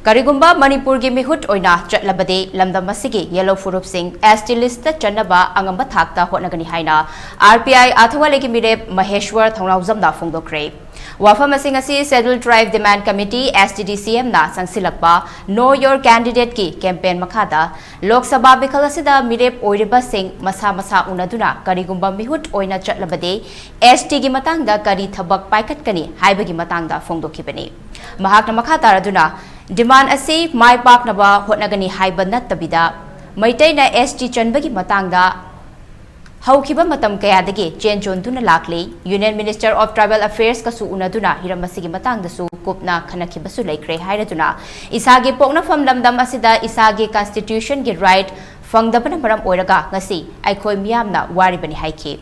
Karigumba Manipur gi mihut oina chatlabade Lamdamsigi yellow furup sing ST list channaba angamba thakta hotnagani haina RPI athawalegi mirep Maheshwor thongnauzamda phongdokre wafam asing asi Scheduled Tribe Demand Committee STDCM na sangsilakpa Know Your Candidate ki campaign makhada Lok Sabha bikal asida mirep oiriba sing masa unaduna Karigumba mihut oina chatlabade ST gi matangda kari thabak paikatkani haibagi matangda phongdokibani mahakna makhatar Demand asi mai paknaba hotnagani haiba nattabida maitayna ST chanbagi matangda haukiba matam kayadagi chenjontuna lakli Union Minister of Tribal Affairs kasu unaduna hiramasigi matangdasu kupna khanakibasu laikre hairaduna isagi poknafam lamdam asida isagi constitution gi right fangdabana maram oiraga ngasi aikhoi miyamna waribani haiki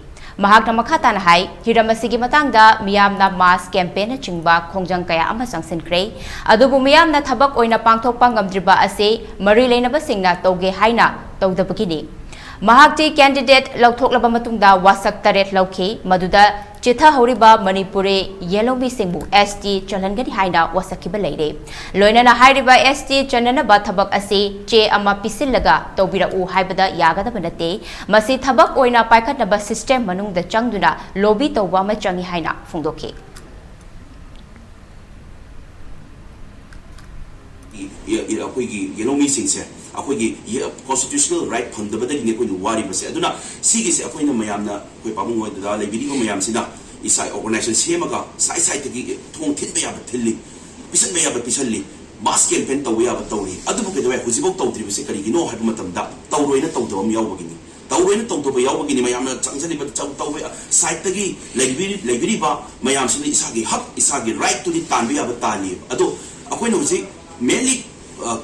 Mahakna makhatana hai hiramasigi matangda miyamna mass campaign chingba khongjang kaya ama sangsinkre adubu miyamna thabak oina pangthokpa ngamdriba ase mari leinaba singna toge haina tawdabagini mahakti candidate lauthoklaba matungda wasak taret lauke maduda chitha horiba Manipuri yelhoumee singbu ST chalangani haina wasakiba leire loinana hairiba ST chanana ba thabak ase che ama pisillaga tawbira u haibada yagada banate masi thabak oina paikhatnaba system manungda changduna lobby tawba ma changi haina phongdoke akoigi yelhoumee singse akoigi constitutional right phangdabadagi ne koinu wari base aduna sigi se akoina mayamna koi pamung oida lebiri mayam sina isai organization semaga sai tagi thong thinba ya thilli pisan ba ya pisalli mass campaign taw ya tawri adubu ke dawai huzibok tawdri base kari gino habu matamda tawroina tawdom yawbagini tawroina tawdoba yawbagini mayamna changjani ba tawwe sai tagi lebiri ba mayam sina isagi hak isagi right to the tanbi ya tali ado akoina huzi mainly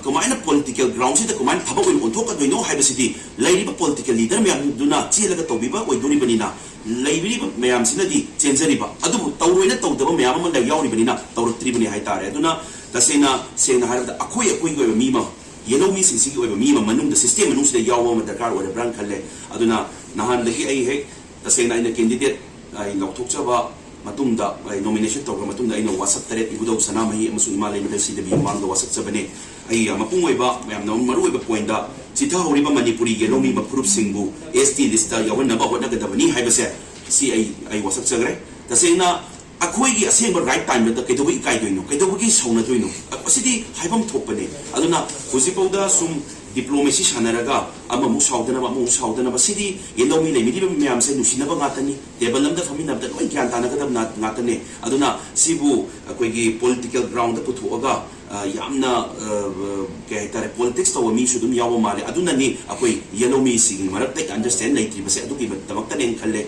kumain political grounds ita kumain thaba ko onthok ka doino haiba sidi lairiba political leader me duna chilaga tawbiba oi duri banina lairiba mayam sinadi chenjariba adu tawroina tawdaba mayam ma yauri banina tawrotri bani hai tare aduna tasena sena harda akoi go mima yelhoumee singsi go mima manung da system manung sida yawa ma dakar ora brand khalle aduna nahan dagi ai he tasena ina candidate ai lokthok chaba matunda nomination tawra matunda ina wasak taret ibudau sanamahi amusu imalai medal sida bi mangda wasak chabane ai mapungoi ba mayam na marui ba point da chitha horiba Manipuri yelhoumee maprup singbu ST lista yawan naba hona ga dabani haibase si ai wasak chagre tasena akhoi gi aseng right time da kedobi kai doino kedobi sauna doino asidi haibam thopane aduna huzipauda sum diplomacy sanaraga ama mu saudana ba sidi yelhoumee lemiri mayam se nusinaba ngatani table lamda famina da loi gyan tanaga da ngatane aduna sibu akoi gi political ground da puthuaga yamna ke tare politics to mi sudum yawo male aduna ni akoi yelhoumee sing marak tek understand lai tri base adu ki tamak tanen khalle